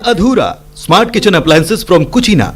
अधूरा smart kitchen appliances from कुचीना।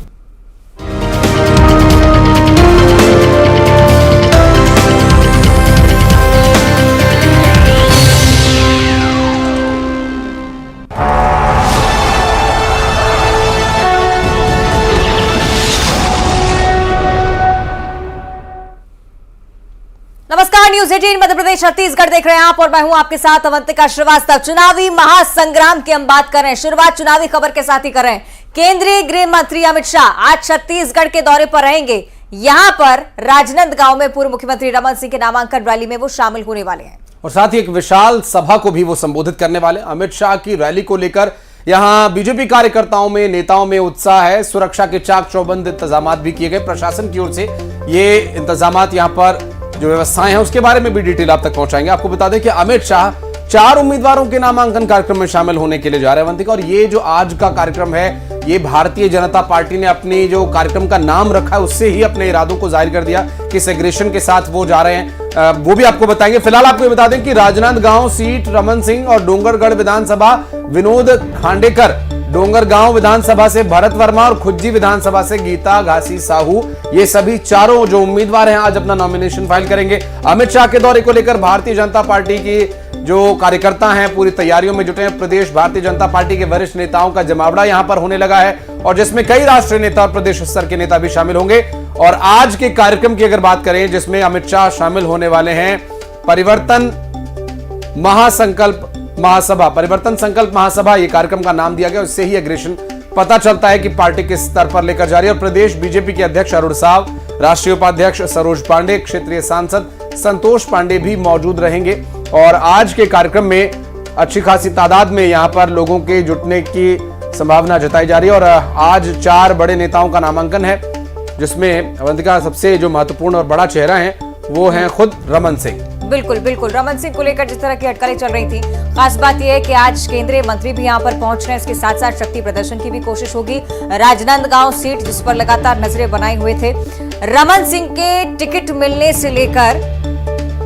नमस्कार, news 18 Madhya Pradesh Chhattisgarh देख रहे हैं आप और मैं हूं आपके साथ अवंतिका श्रीवास्तव। चुनावी महासंग्राम की हम बात कर रहे हैं। शुरुआत चुनावी खबर के साथ ही कर रहे हैं। केंद्रीय गृह मंत्री अमित शाह आज छत्तीसगढ़ के दौरे पर रहेंगे। यहां पर राजनांदगांव में पूर्व मुख्यमंत्री रमन सिंह के नामांकन रैली में वो शामिल होने वाले हैं और साथ ही एक विशाल सभा को भी वो संबोधित करने वाले। अमित शाह की रैली को लेकर यहां बीजेपी कार्यकर्ताओं में, नेताओं में उत्साह है। सुरक्षा के चाक चौबंद इंतजाम भी किए गए प्रशासन की ओर से। ये इंतजाम यहां पर जो व्यवस्थाएं हैं उसके बारे में भी डिटेल आप तक पहुंचाएंगे। आपको बता दें कि अमित शाह 4 उम्मीदवारों के नामांकन कार्यक्रम में शामिल होने के लिए जा रहे हैं वंतिका। और ये जो आज का कार्यक्रम है, ये भारतीय जनता पार्टी ने अपनी जो कार्यक्रम का नाम रखा है उससे ही अपने इरादों को जाहिर कर दिया कि इस एग्रेशन के साथ वो जा रहे हैं। वो भी आपको बताएंगे। फिलहाल आपको बता दें कि राजनांदगांव सीट रमन सिंह और डोंगरगढ़ विधानसभा विनोद खांडेकर, डोंगरगांव विधानसभा से भरत वर्मा और खुज्जी विधानसभा से गीता घासी साहू, ये सभी चारों जो उम्मीदवार हैं आज अपना नॉमिनेशन फाइल करेंगे। अमित शाह के दौरे को लेकर भारतीय जनता पार्टी की जो कार्यकर्ता हैं पूरी तैयारियों में जुटे हैं। प्रदेश भारतीय जनता पार्टी के वरिष्ठ नेताओं का जमावड़ा यहां पर होने लगा है और जिसमें कई राष्ट्रीय नेता और प्रदेश स्तर के नेता भी शामिल होंगे। और आज के कार्यक्रम की अगर बात करें जिसमें अमित शाह शामिल होने वाले हैं, परिवर्तन संकल्प महासभा ये कार्यक्रम का नाम दिया गया। उससे ही एग्रेशन पता चलता है कि पार्टी किस स्तर पर लेकर जा रही है। और प्रदेश बीजेपी के अध्यक्ष अरुण साव, राष्ट्रीय उपाध्यक्ष सरोज पांडे, क्षेत्रीय सांसद संतोष पांडे भी मौजूद रहेंगे। और आज के कार्यक्रम में अच्छी खासी तादाद में यहां पर लोगों के जुटने की संभावना जताई जा रही है। और आज 4 बड़े नेताओं का नामांकन है जिसमें अवंतिका सबसे जो महत्वपूर्ण और बड़ा चेहरा है वो है खुद रमन सिंह। बिल्कुल बिल्कुल, रमन सिंह को लेकर जिस तरह की अटकलें चल रही थी, खास बात यह है कि आज केंद्रीय मंत्री भी यहां पर पहुंच रहे हैं। इसके साथ साथ शक्ति प्रदर्शन की भी कोशिश होगी। राजनांदगांव सीट जिस पर लगातार नजरें बनाए हुए थे, रमन सिंह के टिकट मिलने से लेकर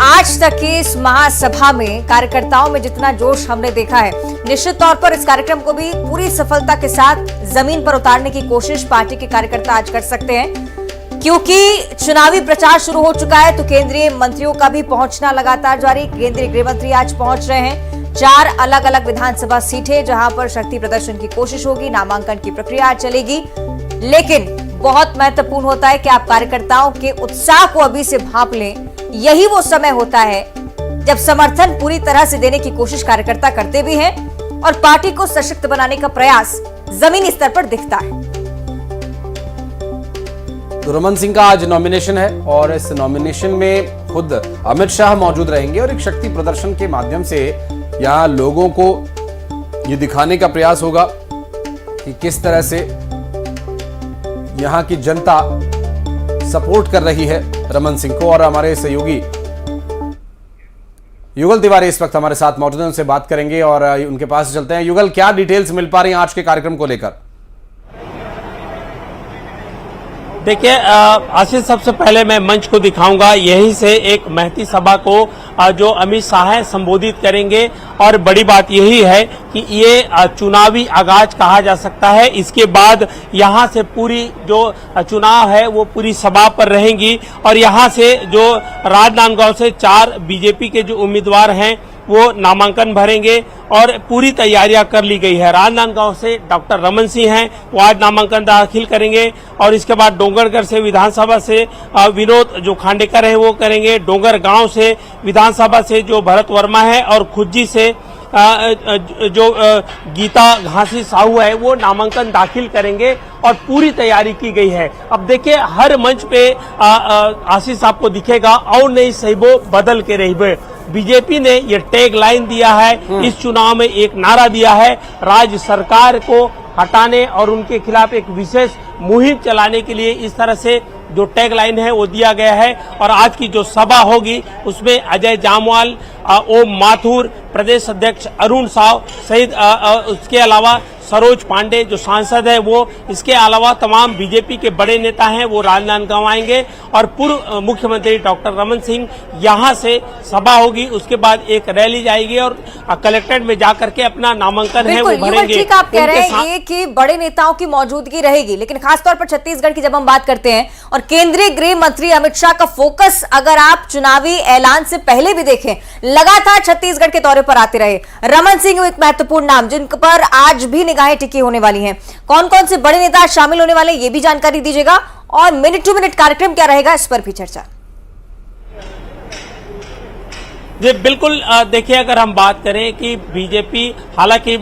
आज तक की इस महासभा में कार्यकर्ताओं में जितना जोश हमने देखा है, निश्चित तौर पर इस कार्यक्रम को भी पूरी सफलता के साथ जमीन पर उतारने की कोशिश पार्टी के कार्यकर्ता आज कर सकते हैं। क्योंकि चुनावी प्रचार शुरू हो चुका है तो केंद्रीय मंत्रियों का भी पहुंचना लगातार जारी। केंद्रीय गृह मंत्री आज पहुंच रहे हैं। 4 अलग अलग विधानसभा सीटें जहां पर शक्ति प्रदर्शन की कोशिश होगी, नामांकन की प्रक्रिया चलेगी। लेकिन बहुत महत्वपूर्ण होता है कि आप कार्यकर्ताओं के उत्साह को अभी से भांप लें। यही वो समय होता है जब समर्थन पूरी तरह से देने की कोशिश कार्यकर्ता करते भी हैं और पार्टी को सशक्त बनाने का प्रयास जमीनी स्तर पर दिखता है। तो रमन सिंह का आज नॉमिनेशन है और इस नॉमिनेशन में खुद अमित शाह मौजूद रहेंगे और एक शक्ति प्रदर्शन के माध्यम से यहां लोगों को ये दिखाने का प्रयास होगा कि किस तरह से यहां की जनता सपोर्ट कर रही है रमन सिंह को। और हमारे सहयोगी युगल तिवारी इस वक्त हमारे साथ मौजूद हैं, उनसे बात करेंगे और उनके पास चलते हैं। युगल, क्या डिटेल्स मिल पा रही हैं आज के कार्यक्रम को लेकर? देखिए आशीष, सबसे पहले मैं मंच को दिखाऊंगा। यहीं से एक महती सभा को जो अमित शाह संबोधित करेंगे और बड़ी बात यही है कि ये चुनावी आगाज कहा जा सकता है। इसके बाद यहां से पूरी जो चुनाव है वो पूरी सभा पर रहेंगी और यहां से जो राजनांदगांव से 4 बीजेपी के जो उम्मीदवार हैं वो नामांकन भरेंगे और पूरी तैयारियां कर ली गई है। राजनांदगांव से डॉक्टर रमन सिंह हैं, वो आज नामांकन दाखिल करेंगे और इसके बाद डोंगरगढ़ से विधानसभा से विनोद जो खांडेकर है वो करेंगे। डोंगरगांव से विधानसभा से जो भरत वर्मा है और खुज्जी से जो गीता घासी साहू है वो नामांकन दाखिल करेंगे और पूरी तैयारी की गई है। अब देखिए हर मंच पे आशीष आपको दिखेगा और नहीं सहीबो बदल के रहिबे। बीजेपी ने ये टैग लाइन दिया है, इस चुनाव में एक नारा दिया है, राज्य सरकार को हटाने और उनके खिलाफ एक विशेष मुहिम चलाने के लिए इस तरह से जो टैग लाइन है वो दिया गया है। और आज की जो सभा होगी उसमें अजय जामवाल, ओम माथुर, प्रदेश अध्यक्ष अरुण साव सहित उसके अलावा सरोज पांडे जो सांसद है वो, इसके अलावा तमाम बीजेपी के बड़े नेता हैं वो राजनांदगांव आएंगे और पूर्व मुख्यमंत्री डॉक्टर रमन सिंह यहां से सभा होगी, उसके बाद एक रैली जाएगी और कलेक्ट्रेट में जाकर के अपना नामांकन है वो भरेंगे। ठीक आप कह रहे हैं ये कि बड़े नेताओं की मौजूदगी रहेगी, लेकिन खासतौर पर छत्तीसगढ़ की जब हम बात करते हैं और केंद्रीय गृह मंत्री अमित शाह का फोकस अगर आप चुनावी ऐलान से पहले भी देखें, लगातार छत्तीसगढ़ के दौरे पर आते रहे। रमन सिंह एक महत्वपूर्ण नाम जिन पर आज भी निगाहें टिकी होने वाली हैं। कौन कौन से बड़े नेता शामिल होने वाले ये भी जानकारी दीजिएगा और मिनट टू मिनट कार्यक्रम क्या रहेगा इस पर भी चर्चा। जी बिल्कुल, देखिए अगर हम बात करें कि बीजेपी, हालांकि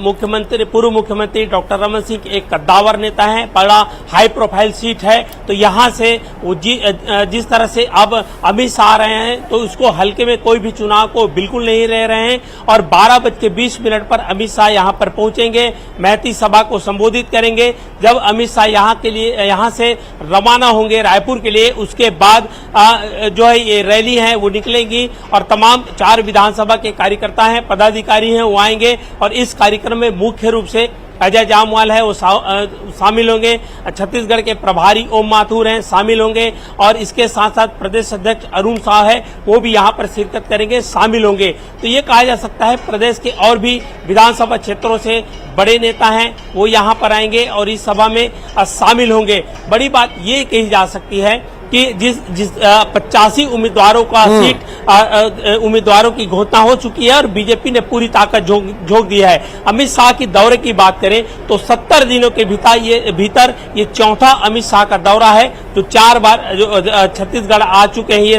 पूर्व मुख्यमंत्री डॉक्टर रमन सिंह एक कद्दावर नेता हैं, बड़ा हाई प्रोफाइल सीट है, तो यहां से वो जिस तरह से अब अमित शाह आ रहे हैं तो उसको हल्के में कोई भी चुनाव को बिल्कुल नहीं रह रहे हैं और 12:20 पर अमित शाह यहां पर पहुंचेंगे, महती सभा को संबोधित करेंगे। जब अमित शाह यहां से रवाना होंगे रायपुर के लिए, उसके बाद जो है ये रैली है वो निकलेगी और तमाम 4 विधानसभा के कार्यकर्ता हैं, पदाधिकारी हैं, वो आएंगे और इस कार्यक्रम में मुख्य रूप से अजय जामवाल है वो शामिल होंगे, छत्तीसगढ़ के प्रभारी ओम माथुर हैं शामिल होंगे और इसके साथ साथ प्रदेश अध्यक्ष अरुण शाह है वो भी यहां पर शिरकत करेंगे, शामिल होंगे। तो ये कहा जा सकता है प्रदेश के और भी विधानसभा क्षेत्रों से बड़े नेता हैं वो यहां पर आएंगे और इस सभा में शामिल होंगे। बड़ी बात ये कही जा सकती है कि जिस 85 उम्मीदवारों का सीट उम्मीदवारों की घोषणा हो चुकी है और बीजेपी ने पूरी ताकत झोंक दिया है। अमित शाह की दौरे की बात करें तो 70 दिनों के भीतर ये चौथा अमित शाह का दौरा है, जो 4 बार जो छत्तीसगढ़ आ चुके हैं। ये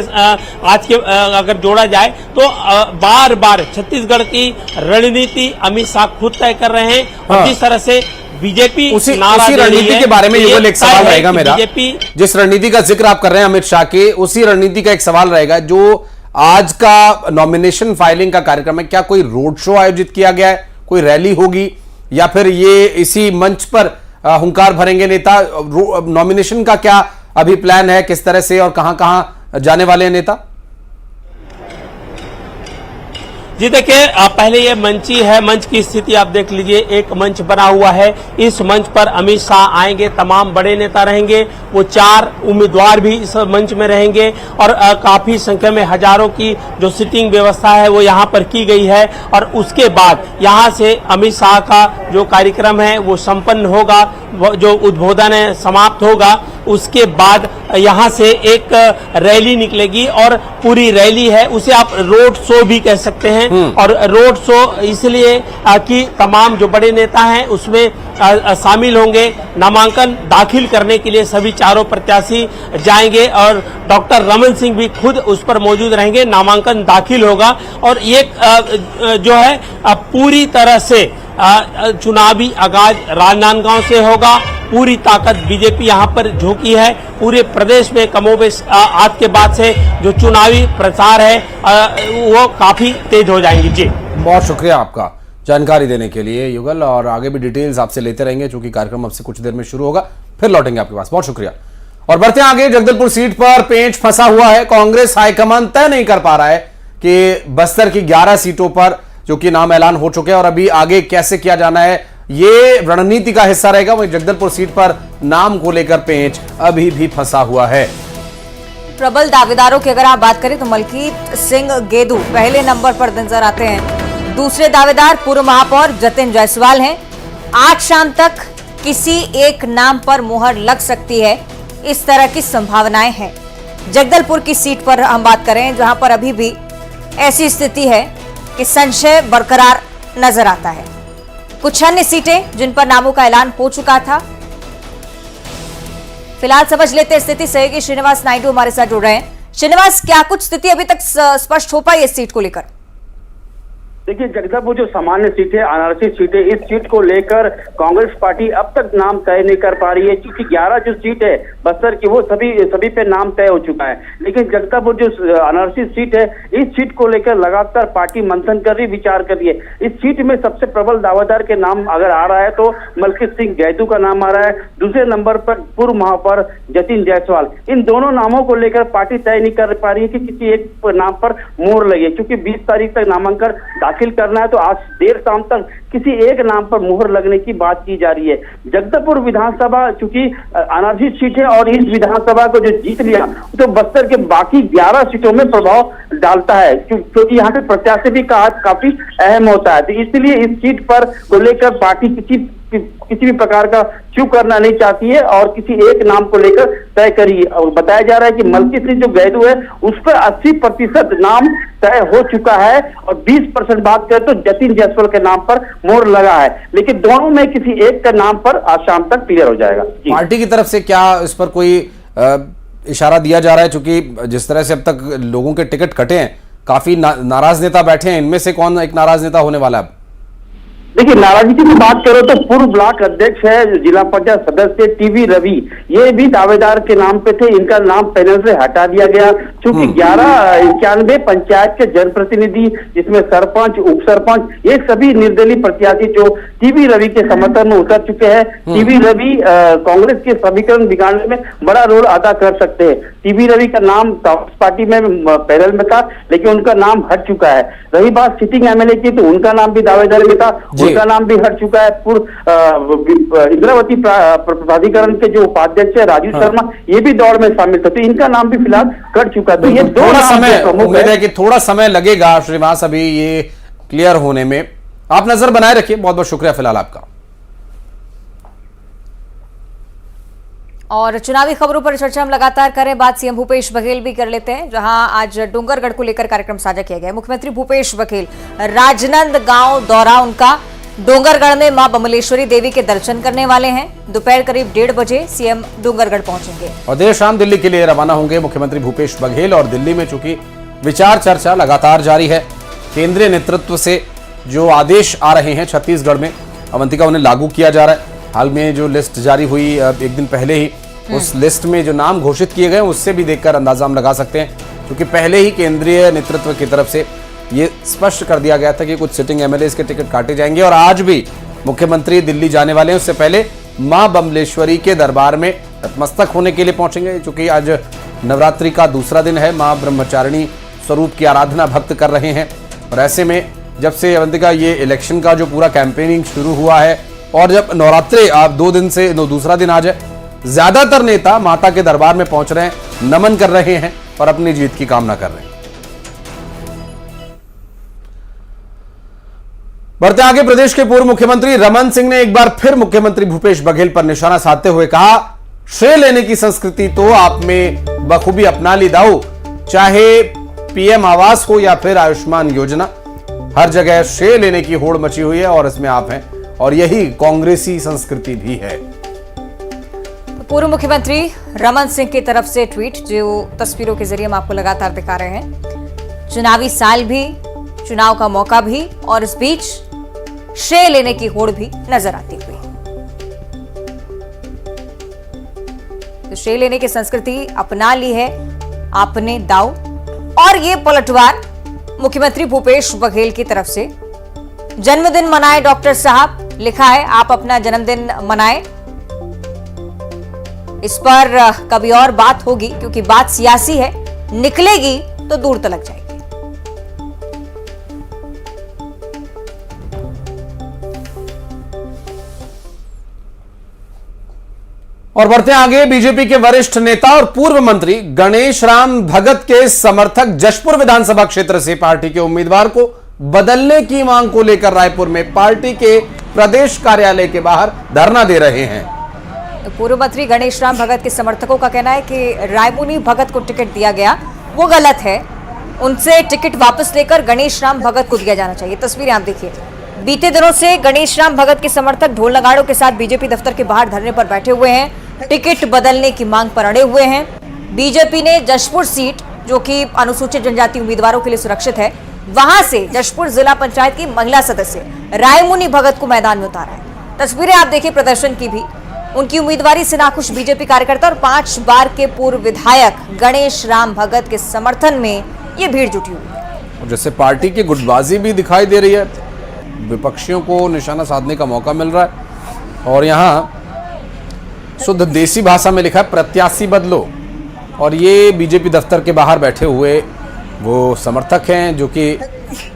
आज के अगर जोड़ा जाए तो बार बार छत्तीसगढ़ की रणनीति अमित शाह खुद तय कर रहे हैं और जिस तरह से बीजेपी उसी रणनीति के बारे में युगल एक सवाल रहेगा मेरा। जिस रणनीति का जिक्र आप कर रहे हैं अमित शाह के, उसी रणनीति का एक सवाल रहेगा जो आज का नॉमिनेशन फाइलिंग का कार्यक्रम है। क्या कोई रोड शो आयोजित किया गया है, कोई रैली होगी या फिर ये इसी मंच पर हुंकार भरेंगे नेता? नॉमिनेशन का क्या अभी प्लान है, किस तरह से और कहां जाने वाले हैं नेता? जी देखिए, पहले ये मंच ही है, मंच की स्थिति आप देख लीजिए, एक मंच बना हुआ है। इस मंच पर अमित शाह आएंगे, तमाम बड़े नेता रहेंगे, वो 4 उम्मीदवार भी इस मंच में रहेंगे और काफी संख्या में हजारों की जो सीटिंग व्यवस्था है वो यहाँ पर की गई है और उसके बाद यहाँ से अमित शाह का जो कार्यक्रम है वो संपन्न होगा, जो उद्बोधन है समाप्त होगा। उसके बाद यहाँ से एक रैली निकलेगी और पूरी रैली है उसे आप रोड शो भी कह सकते हैं और रोड शो इसलिए कि तमाम जो बड़े नेता हैं उसमें शामिल होंगे। नामांकन दाखिल करने के लिए सभी 4 प्रत्याशी जाएंगे और डॉक्टर रमन सिंह भी खुद उस पर मौजूद रहेंगे। नामांकन दाखिल होगा और एक जो है पूरी तरह से चुनावी आगाज राजनांदगांव से होगा। पूरी ताकत बीजेपी यहां पर झोंकी है। पूरे प्रदेश में कमोबेश आज के बाद से जो चुनावी प्रचार है वो काफी तेज हो जाएंगी। जी बहुत शुक्रिया आपका जानकारी देने के लिए युगल, और आगे भी डिटेल्स आपसे लेते रहेंगे चूंकि कार्यक्रम अब से कुछ देर में शुरू होगा, फिर लौटेंगे आपके पास। बहुत शुक्रिया। और बढ़ते हैं आगे। जगदलपुर सीट पर पेंच फंसा हुआ है। कांग्रेस हाईकमान तय नहीं कर पा रहा है कि बस्तर की 11 सीटों पर जो कि नाम ऐलान हो चुके हैं और अभी आगे कैसे किया जाना है ये रणनीति का हिस्सा रहेगा। वहीं जगदलपुर सीट पर नाम को लेकर पेंच अभी भी फंसा हुआ है। प्रबल दावेदारों की अगर आप बात करें तो मलकीत सिंह गेदू पहले नंबर पर नजर आते हैं। दूसरे दावेदार पूर्व महापौर जतिन जायसवाल हैं। आज शाम तक किसी एक नाम पर मुहर लग सकती है, इस तरह की संभावनाएं हैं। जगदलपुर की सीट पर हम बात करें जहां पर अभी भी ऐसी स्थिति है कि संशय बरकरार नजर आता है। कुछ अन्य सीटें जिन पर नामों का ऐलान हो चुका था। फिलहाल समझ लेते हैं स्थिति। सहयोगी श्रीनिवास नायडू हमारे साथ जुड़ रहे हैं। श्रीनिवास, क्या कुछ स्थिति अभी तक स्पष्ट हो पाई इस सीट को लेकर? देखिए, जगदलपुर जो सामान्य सीट है, अनारक्षित सीट है, इस सीट को लेकर कांग्रेस पार्टी अब तक नाम तय नहीं कर पा रही है क्योंकि 11 जो सीट है बस्तर की वो सभी पे नाम तय हो चुका है। लेकिन जगदलपुर जो अनारक्षित सीट है, इस सीट को लेकर लगातार पार्टी मंथन कर रही, विचार कर रही है। इस सीट में सबसे प्रबल दावेदार के नाम अगर आ रहा है तो मलकीत सिंह गैदू का नाम आ रहा है। दूसरे नंबर पर पूर्व महापौर जतिन जायसवाल। इन दोनों नामों को लेकर पार्टी तय नहीं कर पा रही है कि किसी एक नाम पर मोहर लगे, क्योंकि 20 तारीख तक नामांकन दाखिल करना है तो आज देर शाम तक किसी एक नाम पर मुहर लगने की बात की जा रही है। जगदलपुर विधानसभा चूंकि अनारक्षित सीट है और इस विधानसभा को जो जीत लिया तो बस्तर के बाकी 11 सीटों में प्रभाव डालता है, क्योंकि यहाँ के प्रत्याशी भी काफी अहम होता है। तो इसलिए इस सीट पर को लेकर पार्टी किसी भी प्रकार का चूक करना नहीं चाहती है और किसी एक नाम को लेकर तय करी। और बताया जा रहा है कि मल्की सिंह जो गैदू है उस पर 80% नाम तय हो चुका है और 20% बात करें तो जतिन जायसवाल के नाम पर मोहर लगा है, लेकिन दोनों में किसी एक का नाम पर आज शाम तक क्लियर हो जाएगा। पार्टी की तरफ से क्या इस पर कोई इशारा दिया जा रहा है? चूंकि जिस तरह से अब तक लोगों के टिकट कटे हैं, काफी नाराज नेता बैठे हैं, इनमें से कौन एक नाराज नेता होने वाला है? देखिए, नाराजगी की बात करो तो पूर्व ब्लॉक अध्यक्ष है, जिला पंचायत सदस्य टीवी रवि, ये भी दावेदार के नाम पे थे। इनका नाम पैनल से हटा दिया गया क्योंकि 1191 पंचायत के जनप्रतिनिधि जिसमें सरपंच, उप सरपंच, ये सभी निर्दलीय प्रत्याशी जो टीवी रवि के समर्थन में उतर चुके हैं। टीवी रवि कांग्रेस के समीकरण बिगाड़ने में बड़ा रोल अदा कर सकते हैं। टीवी रवि का नाम कांग्रेस पार्टी में पैनल में था, लेकिन उनका नाम हट चुका है। रही बात सिटिंग एमएलए की, तो उनका नाम भी दावेदार में था, उनका नाम भी हट चुका है। पूर्व इंद्रावती प्राधिकरण के जो उपाध्यक्ष है राजू शर्मा, ये भी दौड़ में शामिल थे, तो इनका नाम भी फिलहाल कट चुका है। तो ये थोड़ा समय, उम्मीद है कि थोड़ा समय लगेगा श्रीनिवास अभी ये क्लियर होने में। आप नजर बनाए रखिए। बहुत बहुत शुक्रिया फिलहाल आपका। और चुनावी खबरों पर चर्चा हम लगातार करें, बात सीएम भूपेश बघेल भी कर लेते हैं, जहां आज डोंगरगढ़ को लेकर कार्यक्रम साझा किया गया। मुख्यमंत्री भूपेश बघेल राजनांदगांव दौरा उनका, डोंगरगढ़ में मां बमलेश्वरी देवी के दर्शन करने वाले हैं। दोपहर करीब 1:30 बजे सीएम डोंगरगढ़ पहुंचेंगे और देर शाम दिल्ली के लिए रवाना होंगे मुख्यमंत्री भूपेश बघेल। और दिल्ली में चूंकि विचार चर्चा लगातार जारी है, केंद्रीय नेतृत्व से जो आदेश आ रहे हैं छत्तीसगढ़ में, अवंतिका उन्हें लागू किया जा रहा है। हाल में जो लिस्ट जारी हुई एक दिन पहले ही, उस लिस्ट में जो नाम घोषित किए गए उससे भी देखकर अंदाजा हम लगा सकते हैं, क्योंकि पहले ही केंद्रीय नेतृत्व की तरफ से ये स्पष्ट कर दिया गया था कि कुछ सिटिंग एमएलए के टिकट काटे जाएंगे। और आज भी मुख्यमंत्री दिल्ली जाने वाले हैं, उससे पहले मां बमलेश्वरी के दरबार में नतमस्तक होने के लिए पहुंचेंगे। चूंकि आज नवरात्रि का दूसरा दिन है, मां ब्रह्मचारिणी स्वरूप की आराधना भक्त कर रहे हैं। और ऐसे में जब से अवंतिका ये इलेक्शन का जो पूरा कैंपेनिंग शुरू हुआ है और जब नवरात्रि आप 2 दिन से दूसरा दिन आज है, ज्यादातर नेता माता के दरबार में पहुंच रहे हैं, नमन कर रहे हैं और अपनी जीत की कामना कर रहे हैं। बढ़ते आगे, प्रदेश के पूर्व मुख्यमंत्री रमन सिंह ने एक बार फिर मुख्यमंत्री भूपेश बघेल पर निशाना साधते हुए कहा, श्रेय लेने की संस्कृति तो आप में बखूबी अपना ली दाऊ, चाहे पीएम आवास हो या फिर आयुष्मान योजना, हर जगह श्रेय लेने की होड़ मची हुई है और इसमें आप हैं, और यही कांग्रेसी संस्कृति भी है। पूर्व मुख्यमंत्री रमन सिंह की तरफ से ट्वीट, जो तस्वीरों के जरिए हम आपको लगातार दिखा रहे हैं। चुनावी साल भी, चुनाव का मौका भी, और इस बीच श्रेय लेने की होड़ भी नजर आती हुई। तो श्रेय लेने की संस्कृति अपना ली है आपने दाऊ, और ये पलटवार मुख्यमंत्री भूपेश बघेल की तरफ से। जन्मदिन मनाए डॉक्टर साहब, लिखा है आप अपना जन्मदिन मनाएं। इस पर कभी और बात होगी, क्योंकि बात सियासी है, निकलेगी तो दूर तलक जाएगी। और बढ़ते आगे, बीजेपी के वरिष्ठ नेता और पूर्व मंत्री गणेश राम भगत के समर्थक जशपुर विधानसभा क्षेत्र से पार्टी के उम्मीदवार को बदलने की मांग को लेकर रायपुर में पार्टी के प्रदेश कार्यालय के बाहर धरना दे रहे हैं। पूर्व मंत्री गणेश राम भगत के समर्थकों का कहना है कि रायमुनि भगत को टिकट दिया गया वो गलत है, उनसे टिकट वापस लेकर गणेश राम भगत को दिया जाना चाहिए। तस्वीरें आप देखिए, बीते दिनों से गणेश राम भगत के समर्थक ढोल नगाड़ों के साथ बीजेपी दफ्तर के बाहर धरने पर बैठे हुए हैं, टिकट बदलने की मांग पर अड़े हुए हैं। बीजेपी ने जशपुर सीट, जो कि अनुसूचित जनजाति उम्मीदवारों के लिए सुरक्षित है, वहां से जशपुर जिला पंचायत की महिला सदस्य रायमुनि भगत को मैदान में उतारा है। तस्वीरें आप देखिए प्रदर्शन की भी। उनकी उम्मीदवारी से नाखुश बीजेपी कार्यकर्ता और 5 बार के पूर्व विधायक गणेश राम भगत के समर्थन में ये भीड़ जुटी हुई है। जैसे पार्टी की गुटबाजी भी दिखाई दे रही है, विपक्षियों को निशाना साधने का मौका मिल रहा है। और यहाँ शुद्ध देसी भाषा में लिखा है प्रत्याशी बदलो। और ये बीजेपी दफ्तर के बाहर बैठे हुए वो समर्थक हैं जो कि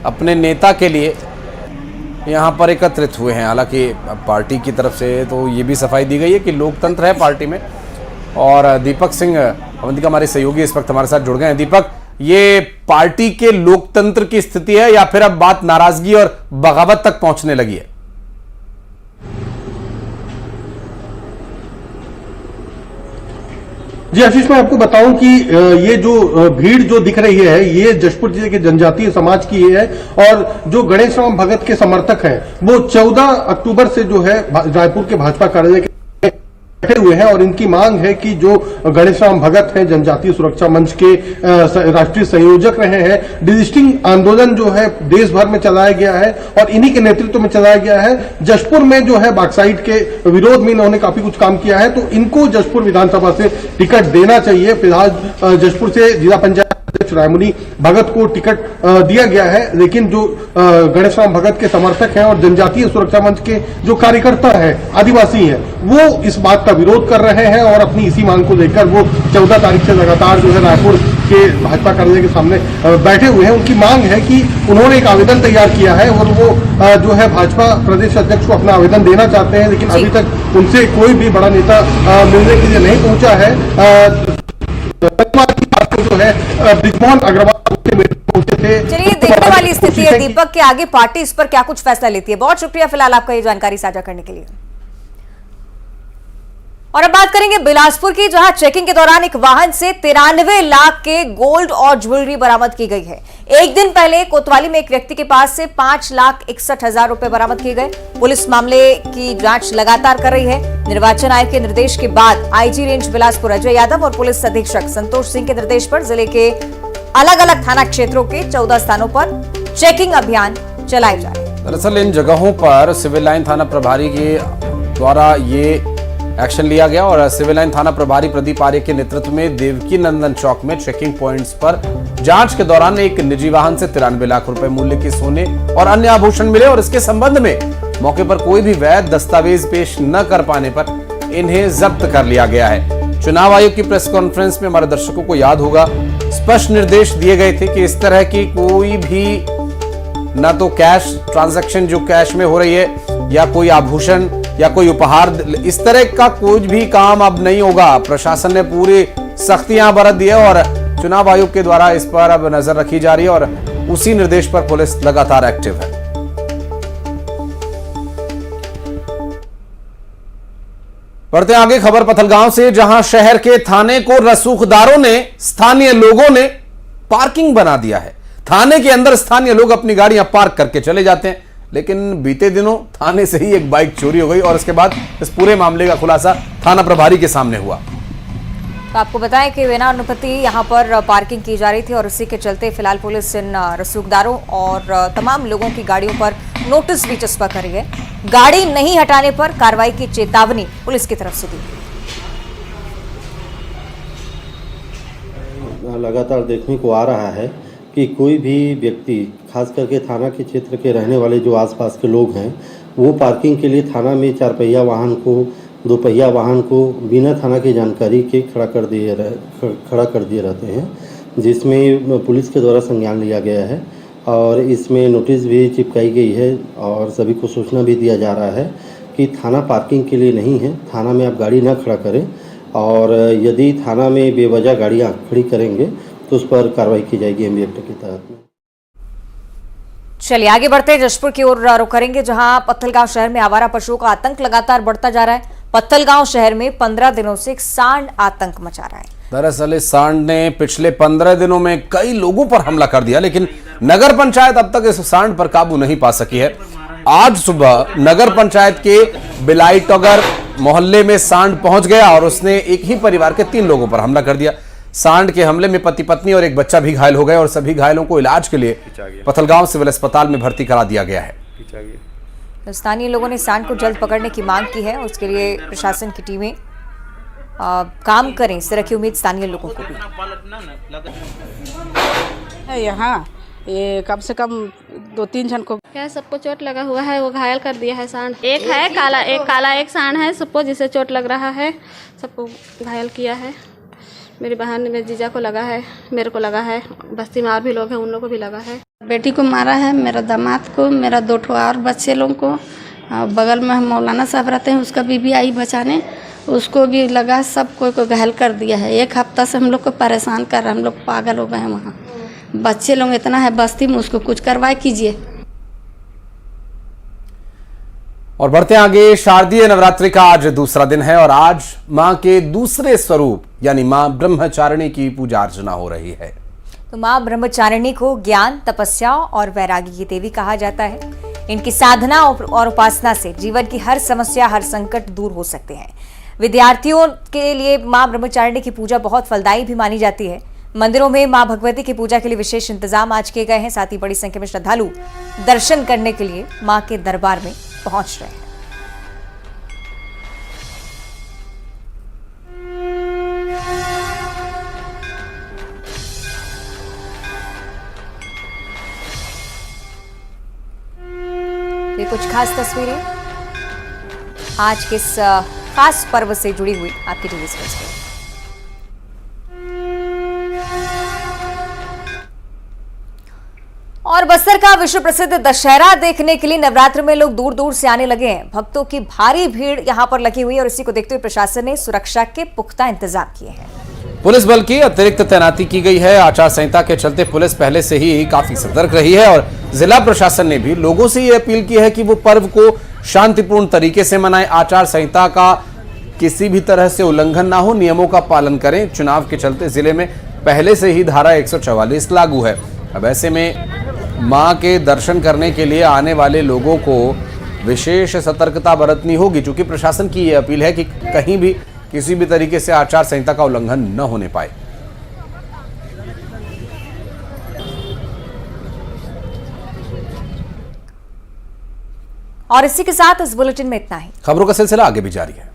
अपने नेता के लिए यहाँ पर एकत्रित हुए हैं। हालांकि पार्टी की तरफ से तो ये भी सफाई दी गई है कि लोकतंत्र है पार्टी में। और दीपक सिंह अवंतिका हमारे सहयोगी इस वक्त हमारे साथ जुड़ गए हैं। दीपक, ये पार्टी के लोकतंत्र की स्थिति है या फिर अब बात नाराजगी और बगावत तक पहुंचने लगी है? जी आशीष, मैं आपको बताऊं कि ये जो भीड़ जो दिख रही है ये जशपुर जिले के जनजातीय समाज की है और जो गणेश राम भगत के समर्थक हैं वो 14 अक्टूबर से जो है रायपुर के भाजपा कार्यालय के बैठे हुए हैं और इनकी मांग है कि जो गणेश राम भगत हैं जनजातीय सुरक्षा मंच के राष्ट्रीय संयोजक रहे हैं, डिजिस्टिंग आंदोलन जो है देश भर में चलाया गया है और इन्हीं के नेतृत्व में चलाया गया है। जशपुर में जो है बॉक्साइट के विरोध में इन्होंने काफी कुछ काम किया है, तो इनको जशपुर विधानसभा से टिकट देना चाहिए। फिलहाल जशपुर से जिला पंचायत अध्यक्ष रायमुनि भगत को टिकट दिया गया है, लेकिन जो गणेश राम भगत के समर्थक हैं और जनजातीय सुरक्षा मंच के जो कार्यकर्ता हैं, आदिवासी हैं, वो इस बात का विरोध कर रहे हैं और अपनी इसी मांग को लेकर वो 14 तारीख से लगातार जो है रायपुर के भाजपा कार्यालय के सामने बैठे हुए हैं। उनकी मांग है कि उन्होंने एक आवेदन तैयार किया है और वो जो है भाजपा प्रदेश अध्यक्ष को अपना आवेदन देना चाहते हैं, लेकिन अभी तक उनसे कोई भी बड़ा नेता मिलने के लिए नहीं पहुंचा है। जो है ब्रिजमोहन अग्रवाल पहुंचे थे। चलिए, देखने वाली स्थिति है दीपक के आगे पार्टी इस पर क्या कुछ फैसला लेती है। बहुत शुक्रिया फिलहाल आपका ये जानकारी साझा करने के लिए। और अब बात करेंगे बिलासपुर की, जहां चेकिंग के दौरान एक वाहन से 93 लाख के गोल्ड और ज्वेलरी बरामद की गई है। एक दिन पहले कोतवाली में एक व्यक्ति के पास से 5,61,000 रुपए बरामद किए गए। पुलिस मामले की जांच लगातार कर रही है। निर्वाचन आयोग के निर्देश के बाद आईजी रेंज बिलासपुर अजय यादव और पुलिस अधीक्षक संतोष सिंह के निर्देश पर जिले के अलग अलग थाना क्षेत्रों के 14 स्थानों पर चेकिंग अभियान चलाए जा रहे हैं। दरअसल इन जगहों पर सिविल लाइन थाना प्रभारी के द्वारा ये एक्शन लिया गया और सिविल लाइन थाना प्रभारी प्रदीप आर्य के नेतृत्व में देवकी नंदन चौक में चेकिंग पॉइंट्स पर जांच के दौरान एक निजी वाहन से 93 लाख रुपए मूल्य के सोने और अन्य आभूषण मिले और इसके संबंध में मौके पर कोई भी वैध दस्तावेज पेश न कर पाने पर इन्हें जब्त कर लिया गया है। चुनाव आयोग की प्रेस कॉन्फ्रेंस में हमारे दर्शकों को याद होगा, स्पष्ट निर्देश दिए गए थे कि इस तरह की कोई भी न तो कैश ट्रांजैक्शन जो कैश में हो रही है या कोई आभूषण या कोई उपहार, इस तरह का कोई भी काम अब नहीं होगा। प्रशासन ने पूरी सख्तियां बरत दी है और चुनाव आयोग के द्वारा इस पर अब नजर रखी जा रही है और उसी निर्देश पर पुलिस लगातार एक्टिव है। बढ़ते आगे खबर पथलगांव से, जहां शहर के थाने को रसूखदारों ने, स्थानीय लोगों ने पार्किंग बना दिया है। थाने के अंदर स्थानीय लोग अपनी गाड़ियां पार्क करके चले जाते हैं, लेकिन बीते दिनों थाने से ही एक बाइक चोरी हो गई और उसके बाद इस पूरे मामले का खुलासा थाना प्रभारी के सामने हुआ। तो आपको बताएं कि बिना अनुमति यहां पर पार्किंग की जा रही थी और इसी के चलते फिलहाल पुलिस इन रसूखदारों और तमाम लोगों की गाड़ियों पर नोटिस भी चस्पा कर रही है। गाड़ी नहीं हटाने पर कार्रवाई की चेतावनी पुलिस की तरफ से दी। लगातार देखने को आ रहा है कि कोई भी व्यक्ति, खास करके थाना के क्षेत्र के रहने वाले जो आसपास के लोग हैं, वो पार्किंग के लिए थाना में 4 पहिया वाहन को, 2 पहिया वाहन को बिना थाना की जानकारी के खड़ा कर दिए रहते हैं, जिसमें पुलिस के द्वारा संज्ञान लिया गया है और इसमें नोटिस भी चिपकाई गई है और सभी को सूचना भी दिया जा रहा है कि थाना पार्किंग के लिए नहीं है, थाना में आप गाड़ी ना खड़ा करें और यदि थाना में बेवजह गाड़ियाँ खड़ी करेंगे तो उस पर कार्रवाई की जाएगी एमवी एक्ट के तहत। चलिए आगे बढ़ते हैं, जशपुर की ओर रुख करेंगे, जहां पत्थलगांव शहर में आवारा पशुओं का आतंक लगातार बढ़ता जा रहा है। पत्थलगांव शहर में 15 दिनों से एक सांड आतंक मचा रहा है। दरअसल इस सांड ने पिछले 15 दिनों में कई लोगों पर हमला कर दिया, लेकिन नगर पंचायत अब तक इस सांड पर काबू नहीं पा सकी है। आज सुबह नगर पंचायत के बिलाईटगर मोहल्ले में सांड पहुंच गया और उसने एक ही परिवार के 3 लोगों पर हमला कर दिया। सांड के हमले में पति पत्नी और एक बच्चा भी घायल हो गए और सभी घायलों को इलाज के लिए पथलगांव सिविल अस्पताल में भर्ती करा दिया गया है। तो स्थानीय लोगों ने सांड को जल्द पकड़ने की मांग की है, उसके लिए प्रशासन की टीमें काम करें, इस तरह की उम्मीद स्थानीय लोगों को भी। यहाँ ये कम से कम 2-3 जन को क्या सबको चोट लगा हुआ है, वो घायल कर दिया है सांड। एक है काला एक सांड है सबको, जिसे चोट लग रहा है, सबको घायल किया है। मेरी बहन, मेरे जीजा को लगा है, मेरे को लगा है, बस्ती में और भी लोग हैं, उन लोगों को भी लगा है। बेटी को मारा है, मेरा दामाद को, मेरा 2 ठो और बच्चे लोगों को। बगल में हम मौलाना साहब रहते हैं, उसका बीबी आई बचाने, उसको भी लगा, सब कोई को घायल कर दिया है। 1 हफ्ता से हम लोग को परेशान कर रहा है, हम लोग पागल हो गए हैं। वहाँ बच्चे लोग इतना है बस्ती में, उसको कुछ कार्रवाई कीजिए। और बढ़ते आगे, शारदीय नवरात्रि का आज दूसरा दिन है और आज मां के दूसरे स्वरूप यानी मां ब्रह्मचारिणी की पूजा अर्चना हो रही है। तो मां ब्रह्मचारिणी को ज्ञान, तपस्या और वैरागी की देवी कहा जाता है। इनकी साधना और उपासना से जीवन की हर समस्या, हर संकट दूर हो सकते हैं। विद्यार्थियों के लिए मां ब्रह्मचारिणी की पूजा बहुत फलदायी भी मानी जाती है। मंदिरों में मां भगवती की पूजा के लिए विशेष इंतजाम आज किए गए हैं। साथ ही बड़ी संख्या में श्रद्धालु दर्शन करने के लिए मां के दरबार में पहुंच रहे हैं। ये कुछ खास तस्वीरें आज के इस खास पर्व से जुड़ी हुई आपकी टीवी स्क्रीन पर। और बस्तर का विश्व प्रसिद्ध दशहरा देखने के लिए नवरात्र में लोग दूर दूर से आने लगे हैं। भक्तों की भारी भीड़ यहां पर लगी हुई है और इसी को देखते हुए प्रशासन ने सुरक्षा के पुख्ता इंतजाम किए हैं। पुलिस बल की अतिरिक्त तैनाती की गई है। आचार संहिता के चलते पुलिस पहले से ही काफी सतर्क रही है और जिला प्रशासन ने भी लोगों से ये अपील की है कि वो पर्व को शांतिपूर्ण तरीके से मनाएं। आचार संहिता का किसी भी तरह से उल्लंघन ना हो, नियमों का पालन करें। चुनाव के चलते जिले में पहले से ही धारा 144 लागू है। अब ऐसे में मां के दर्शन करने के लिए आने वाले लोगों को विशेष सतर्कता बरतनी होगी, क्योंकि प्रशासन की यह अपील है कि कहीं भी किसी भी तरीके से आचार संहिता का उल्लंघन न होने पाए। और इसी के साथ इस बुलेटिन में इतना ही। खबरों का सिलसिला आगे भी जारी है।